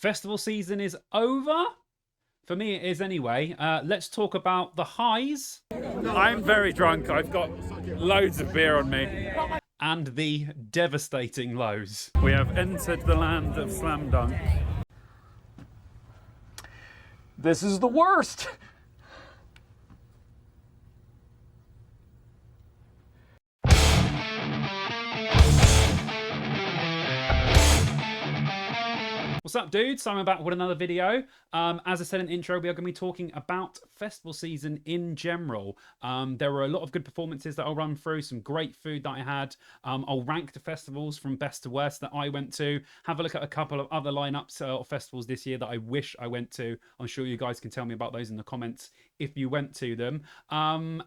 Festival season is over. For me, it is anyway. Let's talk about the highs. I'm very drunk. I've got loads of beer on me. And the devastating lows. We have entered the land of slam dunk. This is the worst. What's up, dudes? So I'm back with another video. As I said in the intro, we are going to be talking about festival season in general. There were a lot of good performances that I'll run through, some great food that I had. I'll rank the festivals from best to worst that I went to, have a look at a couple of other lineups of festivals this year that I wish I went to. I'm sure you guys can tell me about those in the comments if you went to them.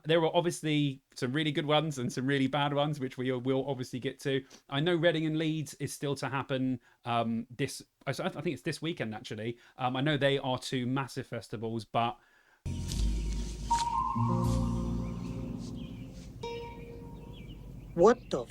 There were obviously some really good ones and some really bad ones, which we will obviously get to. I know Reading and Leeds is still to happen I think it's this weekend, actually. I know they are two massive festivals, but... What the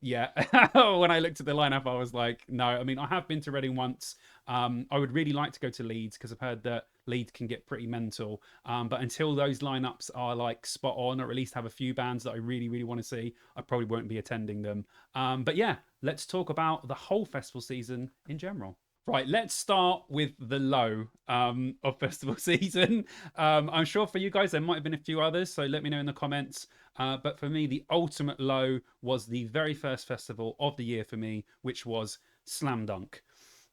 Yeah, when I looked at the lineup, I was like, no. I mean, I have been to Reading once. I would really like to go to Leeds because I've heard that Leeds can get pretty mental. But until those lineups are like spot on, or at least have a few bands that I really, really want to see, I probably won't be attending them. But yeah, let's talk about the whole festival season in general. Right, let's start with the low of festival season. I'm sure for you guys, there might have been a few others, so let me know in the comments. But for me, the ultimate low was the very first festival of the year for me, which was Slam Dunk.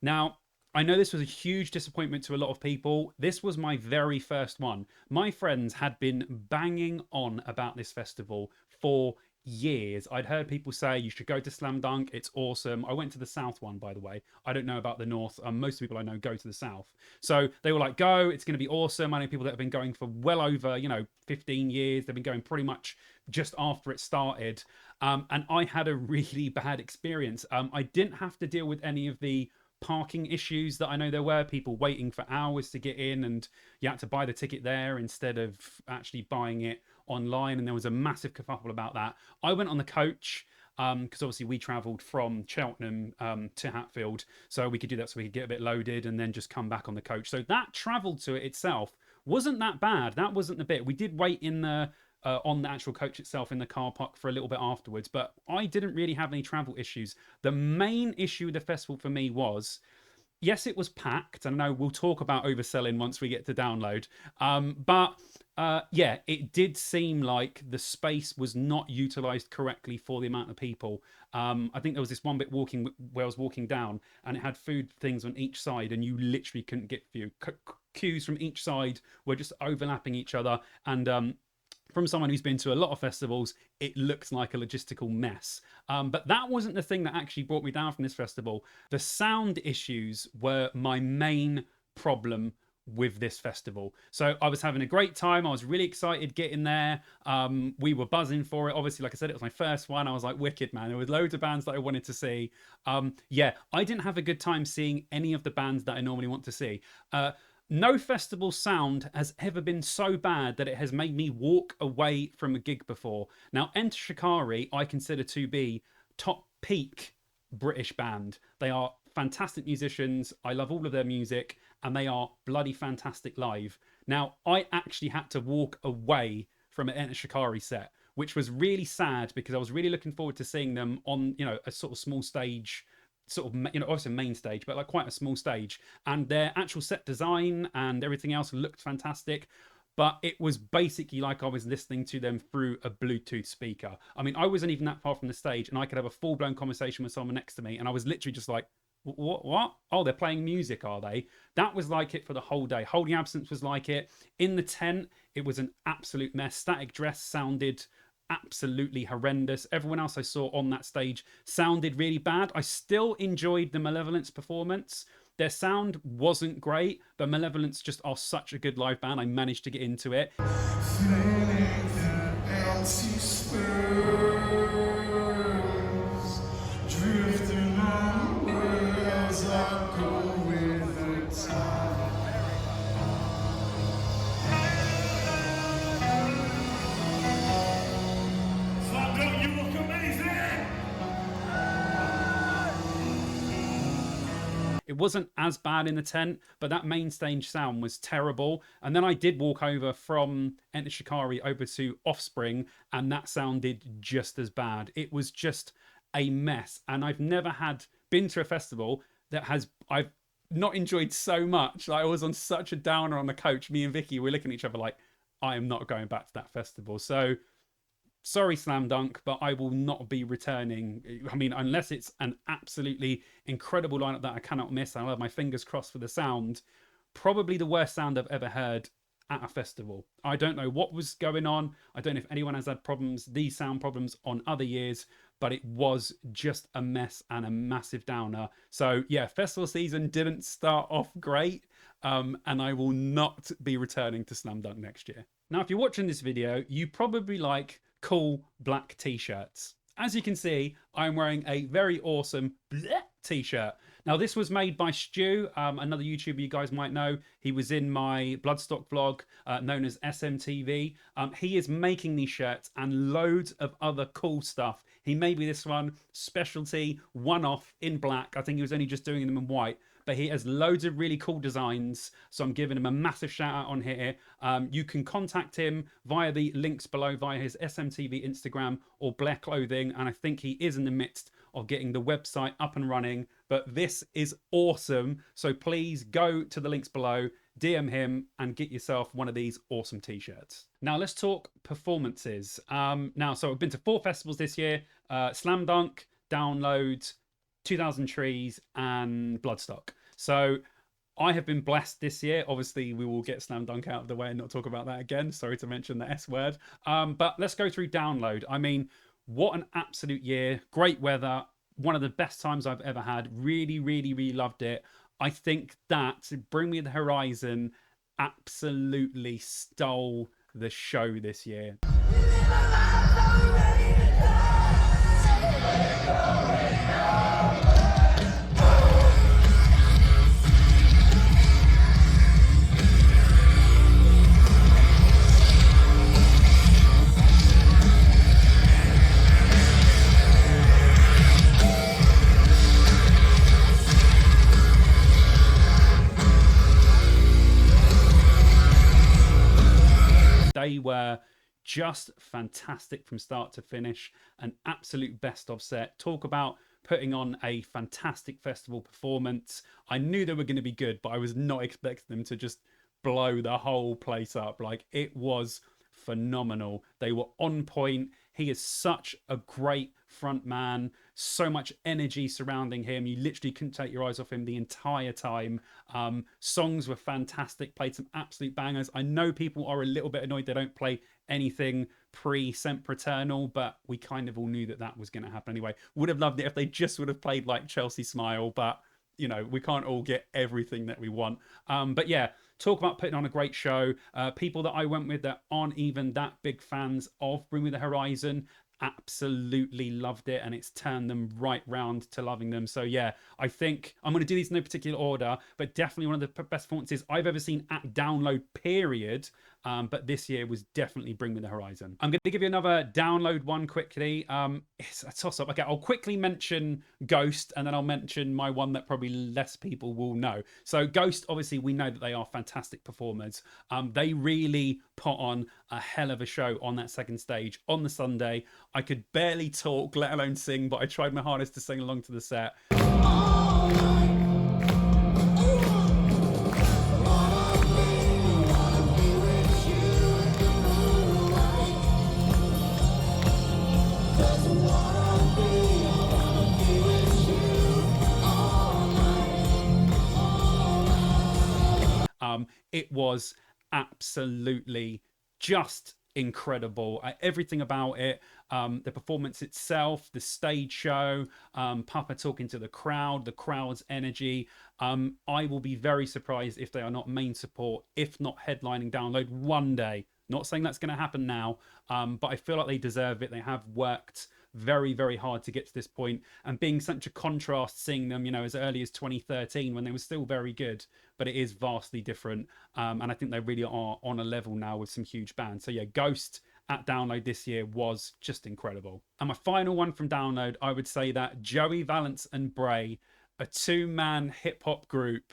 Now, I know this was a huge disappointment to a lot of people. This was my very first one. My friends had been banging on about this festival for years. I'd heard people say you should go to Slam Dunk, it's awesome. I went to the south one, by the way. I don't know about the north. Most people I know go to the south, so they were like, go, it's going to be awesome. I know people that have been going for well over 15 years. They've been going pretty much just after it started, and I had a really bad experience. I didn't have to deal with any of the parking issues that I know there were, people waiting for hours to get in and you had to buy the ticket there instead of actually buying it online, and there was a massive kerfuffle about that. I went on the coach because obviously we travelled from Cheltenham to Hatfield, so we could do that, so we could get a bit loaded and then just come back on the coach. So that travel to it itself wasn't that bad. That wasn't the bit. We did wait in the on the actual coach itself in the car park for a little bit afterwards, but I didn't really have any travel issues. The main issue with the festival for me was, yes, it was packed. I know we'll talk about overselling once we get to download. Yeah, it did seem like the space was not utilized correctly for the amount of people. I think there was this one bit where I was walking down and it had food things on each side and you literally couldn't get through. Queues from each side were just overlapping each other, and from someone who's been to a lot of festivals, it looks like a logistical mess. But that wasn't the thing that actually brought me down from this festival. The sound issues were my main problem with this festival. So I was having a great time. I was really excited getting there. We were buzzing for it. Obviously, like I said, it was my first one. I was like, wicked, man. There was loads of bands that I wanted to see. Yeah, I didn't have a good time seeing any of the bands that I normally want to see. No festival sound has ever been so bad that it has made me walk away from a gig before. Now, Enter Shikari, I consider to be top peak British band. They are fantastic musicians. I love all of their music, and they are bloody fantastic live. Now, I actually had to walk away from an Enter Shikari set, which was really sad because I was really looking forward to seeing them on, a sort of small stage, sort of, obviously main stage, but like quite a small stage, and their actual set design and everything else looked fantastic. But it was basically like I was listening to them through a Bluetooth speaker. I mean, I wasn't even that far from the stage and I could have a full-blown conversation with someone next to me, and I was literally just like, what? Oh, they're playing music, are they? That was like it for the whole day. Holding Absence was like it. In the tent, it was an absolute mess. Static Dress sounded absolutely horrendous. Everyone else I saw on that stage sounded really bad. I still enjoyed the Malevolence performance. Their sound wasn't great, but Malevolence just are such a good live band. I managed to get into it. wasn't as bad in the tent, but that main stage sound was terrible. And then I did walk over from Enter Shikari over to Offspring, and that sounded just as bad. It was just a mess. And I've never been to a festival that I've not enjoyed so much. Like, I was on such a downer on the coach. Me and Vicky were looking at each other like, I am not going back to that festival. So sorry, Slam Dunk, but I will not be returning. I mean, unless it's an absolutely incredible lineup that I cannot miss. I'll have my fingers crossed for the sound. Probably the worst sound I've ever heard at a festival. I don't know what was going on. I don't know if anyone has had these sound problems on other years, but it was just a mess and a massive downer. So yeah, festival season didn't start off great, and I will not be returning to Slam Dunk next year. Now, if you're watching this video, you probably like cool black t-shirts. As you can see, I'm wearing a very awesome t-shirt. Now, this was made by Stu, another YouTuber you guys might know. He was in my Bloodstock vlog, known as SMTV. He is making these shirts and loads of other cool stuff. He made me this one, specialty, one-off in black. I think he was only just doing them in white. But he has loads of really cool designs, so I'm giving him a massive shout out on here. You can contact him via the links below, via his SMTV Instagram or Blair Clothing, and I think he is in the midst of getting the website up and running. But this is awesome, so please go to the links below, DM him, and get yourself one of these awesome t-shirts. Now let's talk performances. So I've been to 4 festivals this year: Slam Dunk, Download, 2000 Trees, and Bloodstock. So I have been blessed this year. Obviously, we will get Slam Dunk out of the way and not talk about that again. Sorry to mention the S word. But let's go through Download. I mean, what an absolute year. Great weather. One of the best times I've ever had. Really, really, really loved it. I think that Bring Me the Horizon absolutely stole the show this year. They were just fantastic from start to finish. An absolute best of set. Talk about putting on a fantastic festival performance. I knew they were going to be good, but I was not expecting them to just blow the whole place up. Like, it was phenomenal. They were on point. He is such a great front man, so much energy surrounding him. You literally couldn't take your eyes off him the entire time. Songs were fantastic, played some absolute bangers. I know people are a little bit annoyed they don't play anything pre-Sempiternal, but we kind of all knew that that was going to happen anyway. Would have loved it if they just would have played like Chelsea Smile, but you know, we can't all get everything that we want. But yeah, talk about putting on a great show. People that I went with that aren't even that big fans of Bring Me the Horizon absolutely loved it, and it's turned them right round to loving them. So yeah, I think I'm going to do these in no particular order, but definitely one of the best performances I've ever seen at Download, period. But this year was definitely Bring Me the Horizon. I'm going to give you another Download one quickly. It's a toss-up. Okay, I'll quickly mention Ghost, and then I'll mention my one that probably less people will know. So Ghost, obviously, we know that they are fantastic performers. They really put on a hell of a show on that second stage on the Sunday. I could barely talk, let alone sing, but I tried my hardest to sing along to the set. It was absolutely just incredible. Everything about it, the performance itself, the stage show, Papa talking to the crowd's energy. I will be very surprised if they are not main support, if not headlining Download one day. Not saying that's going to happen now, but I feel like they deserve it. They have worked very, very hard to get to this point, and being such a contrast, seeing them, you know, as early as 2013 when they were still very good, but it is vastly different. And I think they really are on a level now with some huge bands. So yeah, Ghost at Download this year was just incredible. And my final one from Download, I would say that Joey Valance and Bray a 2-man hip hop group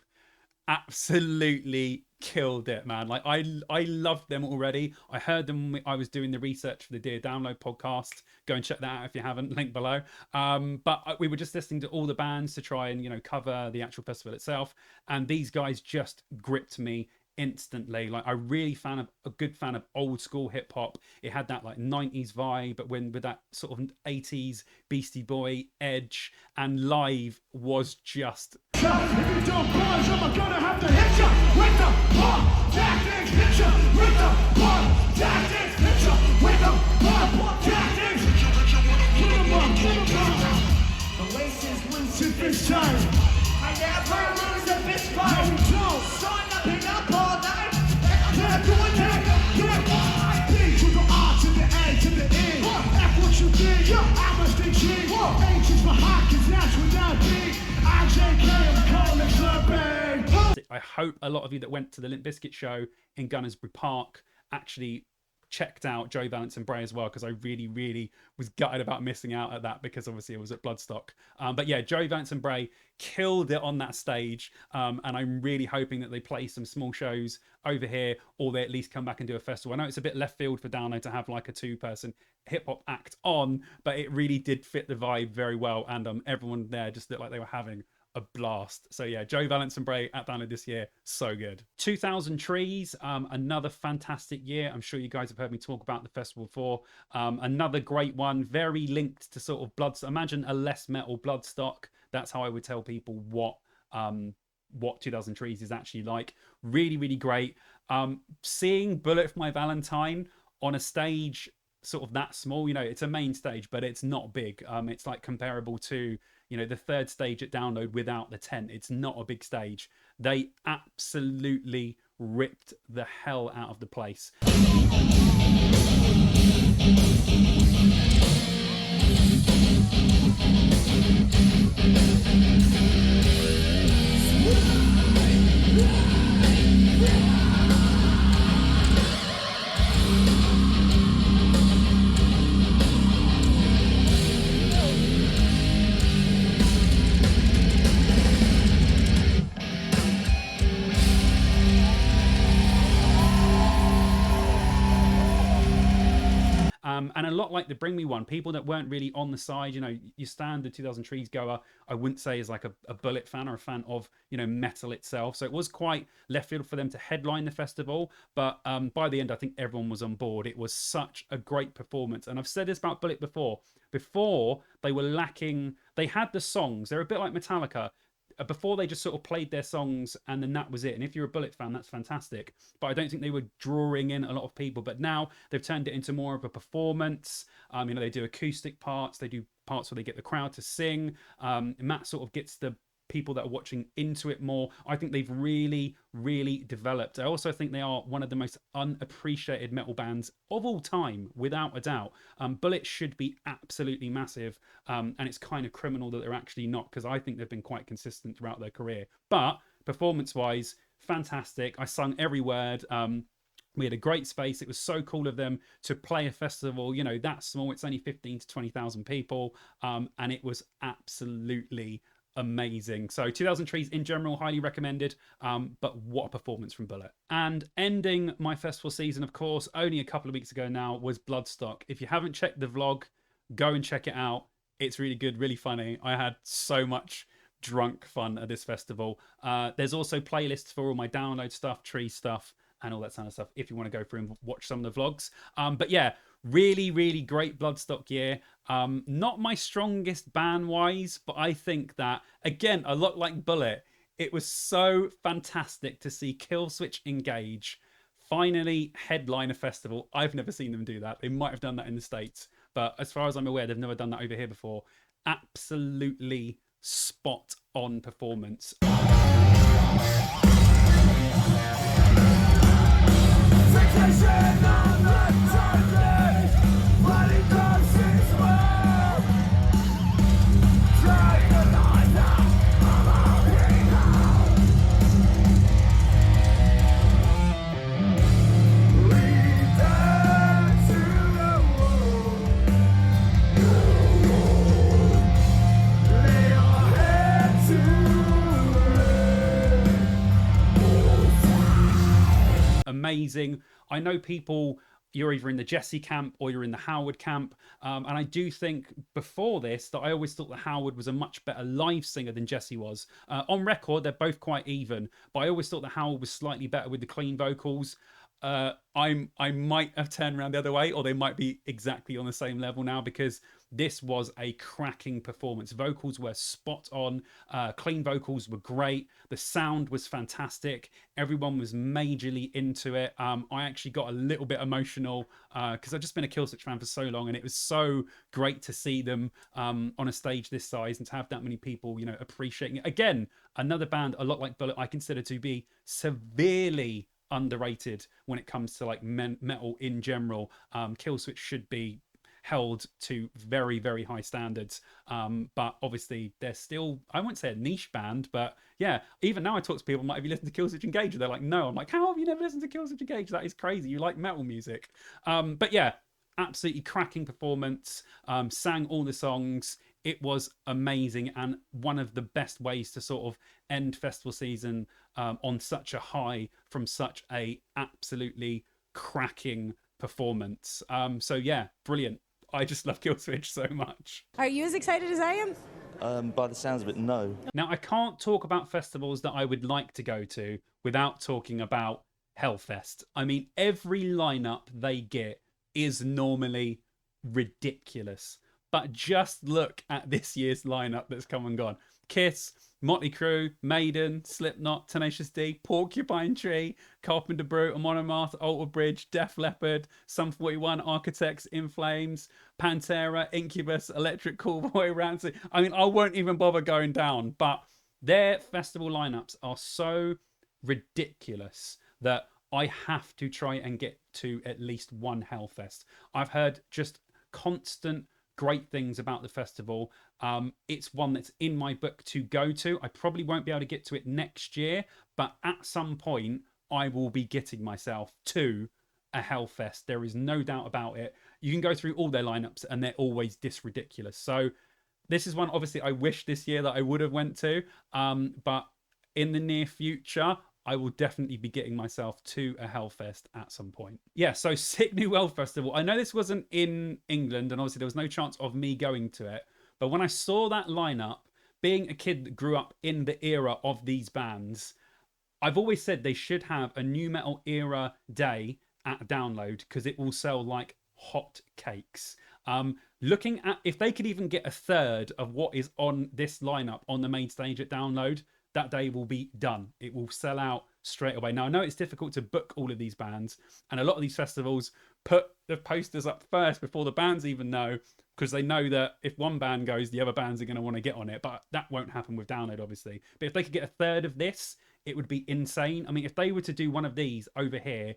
absolutely killed it, man. Like I loved them already. I heard them when I was doing the research for the Dear Download podcast. Go and check that out if you haven't, link below. But we were just listening to all the bands to try and, you know, cover the actual festival itself, and these guys just gripped me instantly. Like, I really a good fan of old school hip hop. It had that like 90s vibe, but with that sort of 80s Beastie Boy edge, and live was just If you don't pause, I'm gonna have to hit ya with the pump tactics. Hit ya with the pump tactics. Hit ya with the pump tactics. Put 'em up, put 'em up. The Oasis wins if it's time. I never lose a fist fight. No, we don't. Sign up and up all night. Yeah, do it, yeah. B to the R to the A to the E. F what you did, I must think G. H is for hot, 'cause that's without B. I hope a lot of you that went to the Limp Bizkit show in Gunnersbury Park actually checked out Joe Valence and Bray as well, because I really, really was gutted about missing out at that, because obviously it was at Bloodstock. But yeah, Joe Valence and Bray killed it on that stage, and I'm really hoping that they play some small shows over here, or they at least come back and do a festival. I know it's a bit left field for Download to have like a 2-person hip-hop act on, but it really did fit the vibe very well, and everyone there just looked like they were having a blast. So yeah, Joe Valence and Bray at Download this year, so good. 2000 Trees, another fantastic year. I'm sure you guys have heard me talk about the festival before. Another great one, very linked to sort of Bloodstock. Imagine a less metal Bloodstock. That's how I would tell people what 2000 Trees is actually like. Really, really great. Seeing Bullet for My Valentine on a stage sort of that small, you know, it's a main stage, but it's not big. It's like comparable to, you know, the third stage at Download without the tent. It's not a big stage. They absolutely ripped the hell out of the place. And a lot like the Bring Me one, people that weren't really on the side, you know, your standard 2000 Trees goer, I wouldn't say is like a Bullet fan or a fan of, you know, metal itself. So it was quite left field for them to headline the festival. But by the end, I think everyone was on board. It was such a great performance. And I've said this about Bullet before. Before, they were lacking, they had the songs. They're a bit like Metallica. Before, they just sort of played their songs and then that was it. And if you're a Bullet fan, that's fantastic. But I don't think they were drawing in a lot of people. But now they've turned it into more of a performance. You know, they do acoustic parts. They do parts where they get the crowd to sing. Matt sort of gets the people that are watching into it more. I think they've really, really developed. I also think they are one of the most unappreciated metal bands of all time, without a doubt. Bullet should be absolutely massive, and it's kind of criminal that they're actually not, because I think they've been quite consistent throughout their career. But performance-wise, fantastic. I sung every word. We had a great space. It was so cool of them to play a festival, you know, that small. It's only 15 to 20,000 people, and it was absolutely amazing. So 2000 Trees in general, highly recommended, but what a performance from Bullet. And ending my festival season, of course, only a couple of weeks ago now, was Bloodstock. If you haven't checked the vlog, go and check it out. It's really good, really funny. I had so much drunk fun at this festival. There's also playlists for all my Download stuff, Tree stuff, and all that kind of stuff if you want to go through and watch some of the vlogs. But yeah, really, really great Bloodstock year. Not my strongest band-wise, but I think that, again, a lot like Bullet, it was so fantastic to see Killswitch Engage finally headline a festival. I've never seen them do that. They might have done that in the States, but as far as I'm aware, they've never done that over here before. Absolutely spot on performance. To amazing. I know people, you're either in the Jesse camp or you're in the Howard camp. And I do think before this that I always thought that Howard was a much better live singer than Jesse was. On record, they're both quite even, but I always thought that Howard was slightly better with the clean vocals. I might have turned around the other way, or they might be exactly on the same level now, because this was a cracking performance. Vocals were spot on. Clean vocals were great. The sound was fantastic. Everyone was majorly into it. I actually got a little bit emotional because I've just been a Killswitch fan for so long, and it was so great to see them on a stage this size and to have that many people, you know, appreciating it. Again, another band, a lot like Bullet, I consider to be severely underrated when it comes to like metal in general. Killswitch should be held to very, very high standards, but obviously they're still, I wouldn't say a niche band, but yeah, even now I talk to people, I'm like, have you listened to Killswitch Engage? And they're like, no. I'm like, how have you never listened to Killswitch Engage? That is crazy, you like metal music. But yeah, absolutely cracking performance. Sang all the songs. It was amazing, and one of the best ways to sort of end festival season on such a high from such a absolutely cracking performance. So yeah, brilliant. I just love Killswitch so much. Are you as excited as I am? By the sounds of it, no. Now, I can't talk about festivals that I would like to go to without talking about Hellfest. I mean, every lineup they get is normally ridiculous. But just look at this year's lineup that's come and gone. Kiss, Motley Crue, Maiden, Slipknot, Tenacious D, Porcupine Tree, Carpenter Brut, Monomath, Alter Bridge, Def Leppard, Sum 41, Architects, In Flames, Pantera, Incubus, Electric Callboy, Rancid. I mean, I won't even bother going down, but their festival lineups are so ridiculous that I have to try and get to at least one Hellfest. I've heard just constant great things about the festival. It's one that's in my book to go to. I probably won't be able to get to it next year, but at some point I will be getting myself to a Hellfest. There is no doubt about it. You can go through all their lineups and they're always this ridiculous. So this is one obviously I wish this year that I would have went to, but in the near future I will definitely be getting myself to a Hellfest at some point. Yeah, so Sick New World Festival. I know this wasn't in England, and obviously there was no chance of me going to it. But when I saw that lineup, being a kid that grew up in the era of these bands, I've always said they should have a new metal era day at Download, because it will sell like hot cakes. Looking at if they could even get a third of what is on this lineup on the main stage at Download, that day will be done. It will sell out straight away. Now, I know it's difficult to book all of these bands, and a lot of these festivals put the posters up first before the bands even know, because they know that if one band goes, the other bands are going to want to get on it. But that won't happen with Download, obviously. But if they could get a third of this, it would be insane. I mean, if they were to do one of these over here,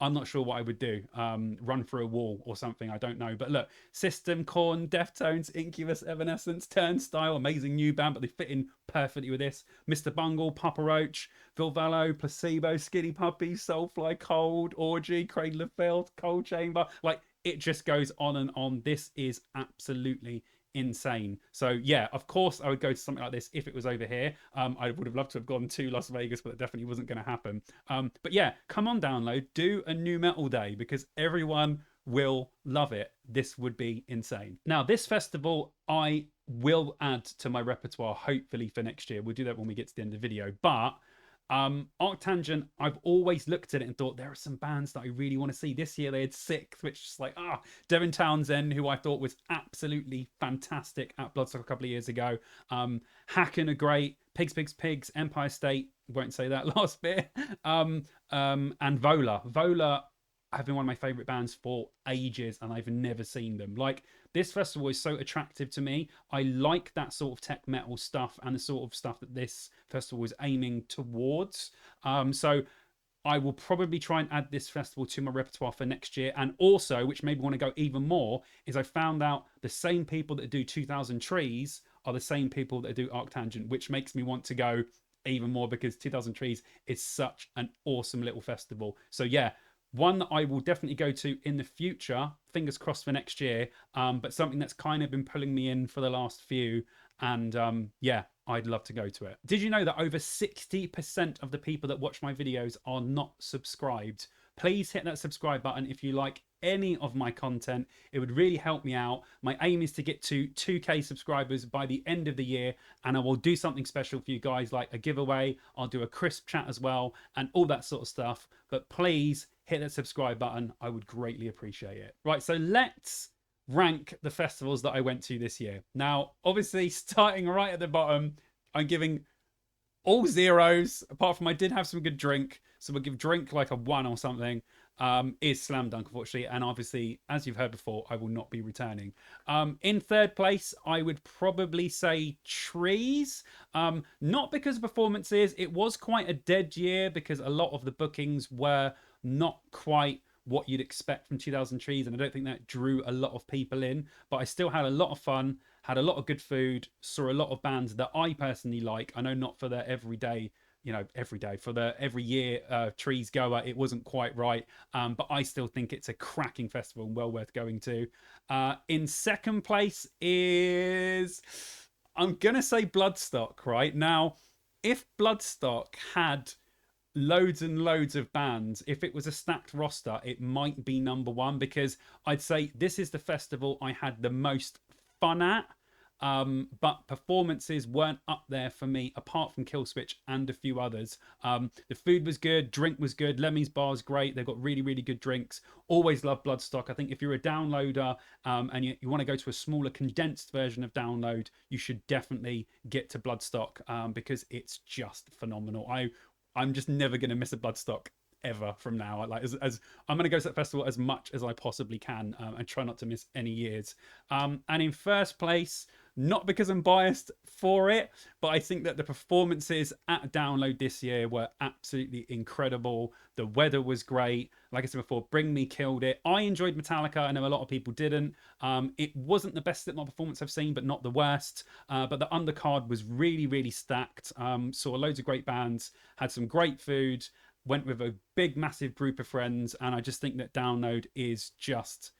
I'm not sure what I would do. Run through a wall or something, I don't know. But look, System, Korn, Deftones, Incubus, Evanescence, Turnstile, amazing new band, but they fit in perfectly with this. Mr. Bungle, Papa Roach, Vilvallo, Placebo, Skinny Puppy, Soulfly, Cold, Orgy, Cradle of Filth, Cold Chamber. Like, it just goes on and on. This is absolutely insane. So yeah, of course I would go to something like this if it was over here. I would have loved to have gone to Las Vegas, but it definitely wasn't going to happen. But yeah, come on Download, do a new metal day, because everyone will love it. This would be insane. Now, this festival I will add to my repertoire hopefully for next year. We'll do that when we get to the end of the video. But Arctangent, I've always looked at it and thought there are some bands that I really want to see. This year they had Sixth, which is like, Devin Townsend, who I thought was absolutely fantastic at Bloodstock a couple of years ago. Hacken are great. Pigs, Empire State, won't say that last bit. And Vola. Vola have been one of my favorite bands for ages, and I've never seen them. Like, this festival is so attractive to me. I like that sort of tech metal stuff and the sort of stuff that this festival is aiming towards. So I will probably try and add this festival to my repertoire for next year. And also, which made me want to go even more, is I found out the same people that do 2000 Trees are the same people that do Arctangent, which makes me want to go even more, because 2000 Trees is such an awesome little festival. So yeah, one that I will definitely go to in the future, fingers crossed for next year, but something that's kind of been pulling me in for the last few, and yeah, I'd love to go to it. Did you know that over 60% of the people that watch my videos are not subscribed? Please hit that subscribe button if you like any of my content. It would really help me out. My aim is to get to 2K subscribers by the end of the year, and I will do something special for you guys, like a giveaway. I'll do a crisp chat as well and all that sort of stuff. But please hit that subscribe button. I would greatly appreciate it. Right, so let's rank the festivals that I went to this year. Now, obviously, starting right at the bottom, I'm giving all zeros, apart from I did have some good drink, so we'll give drink like a 1 or something. Is Slam Dunk, unfortunately, and obviously, as you've heard before, I will not be returning. In third place, I would probably say Trees. Not because of performances, it was quite a dead year because a lot of the bookings were not quite what you'd expect from 2000 Trees, and I don't think that drew a lot of people in, but I still had a lot of fun, had a lot of good food, saw a lot of bands that I personally like. I know not for their everyday, for the every year Trees goer, it wasn't quite right, but I still think it's a cracking festival and well worth going to. In second place is, I'm gonna say Bloodstock. Right now, if Bloodstock had loads and loads of bands, if it was a stacked roster, it might be number 1, because I'd say this is the festival I had the most fun at. But performances weren't up there for me, apart from Killswitch and a few others. The food was good, drink was good. Lemmy's Bar's great. They've got really, really good drinks. Always love Bloodstock. I think if you're a downloader and you want to go to a smaller, condensed version of download, you should definitely get to Bloodstock because it's just phenomenal. I'm just never going to miss a Bloodstock ever from now. Like as I'm going to go to that festival as much as I possibly can and try not to miss any years. And in first place, not because I'm biased for it, but I think that the performances at Download this year were absolutely incredible. The weather was great. Like I said before, Bring Me killed it. I enjoyed Metallica. I know a lot of people didn't. It wasn't the best Slipknot performance I've seen, but not the worst. But the undercard was really, really stacked. Saw loads of great bands, had some great food, went with a big, massive group of friends. And I just think that Download is just,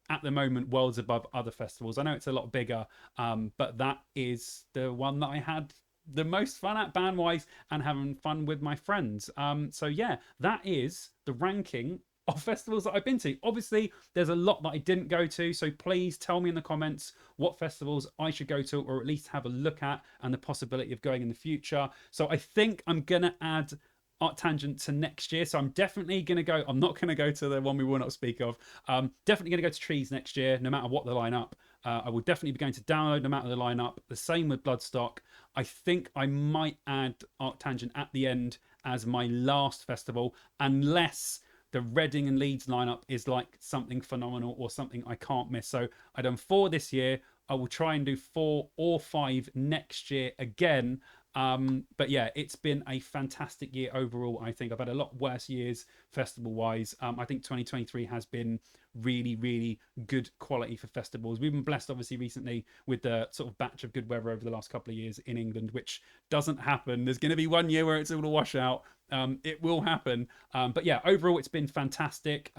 at the moment, worlds above other festivals. I know it's a lot bigger, but that is the one that I had the most fun at band-wise and having fun with my friends. So yeah, that is the ranking of festivals that I've been to. Obviously, there's a lot that I didn't go to, so please tell me in the comments what festivals I should go to or at least have a look at and the possibility of going in the future. So I think I'm going to add Art Tangent to next year, so I'm definitely going to go. I'm not going to go to the one we will not speak of. Definitely going to go to Trees next year, no matter what the lineup. I will definitely be going to Download no matter the lineup. The same with Bloodstock. I think I might add Art Tangent at the end as my last festival, unless the Reading and Leeds lineup is like something phenomenal or something I can't miss. So I've done 4 this year. I will try and do 4 or 5 next year again. But yeah, it's been a fantastic year overall. I think I've had a lot worse years festival wise. I think 2023 has been really, really good quality for festivals. We've been blessed obviously recently with the sort of batch of good weather over the last couple of years in England, which doesn't happen. There's going to be one year where it's all a washout. It will happen. But yeah, overall it's been fantastic.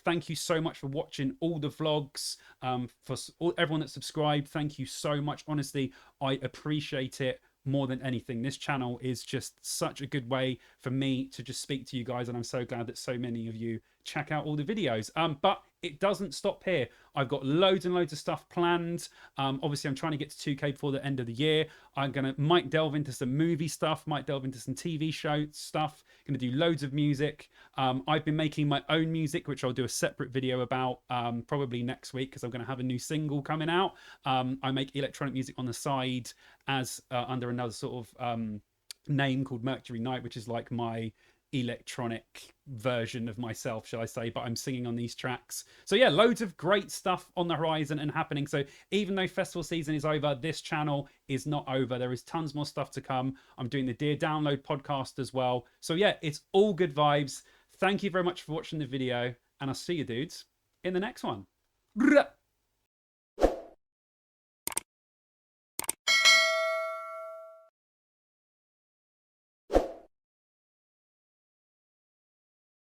Thank you so much for watching all the vlogs. For everyone that subscribed, thank you so much. Honestly, I appreciate it more than anything. This channel is just such a good way for me to just speak to you guys, and I'm so glad that so many of you check out all the videos. But it doesn't stop here. I've got loads and loads of stuff planned. Obviously, I'm trying to get to 2K before the end of the year. Might delve into some movie stuff, might delve into some TV show stuff. Gonna do loads of music. I've been making my own music, which I'll do a separate video about probably next week, because I'm gonna have a new single coming out. I make electronic music on the side as under another sort of name called Mercury Night, which is like my electronic version of myself, shall I say, but I'm singing on these tracks. So yeah, loads of great stuff on the horizon and happening. So even though festival season is over, this channel is not over. There is tons more stuff to come. I'm doing the Dear Download podcast as well. So yeah, it's all good vibes. Thank you very much for watching the video, and I'll see you dudes in the next one.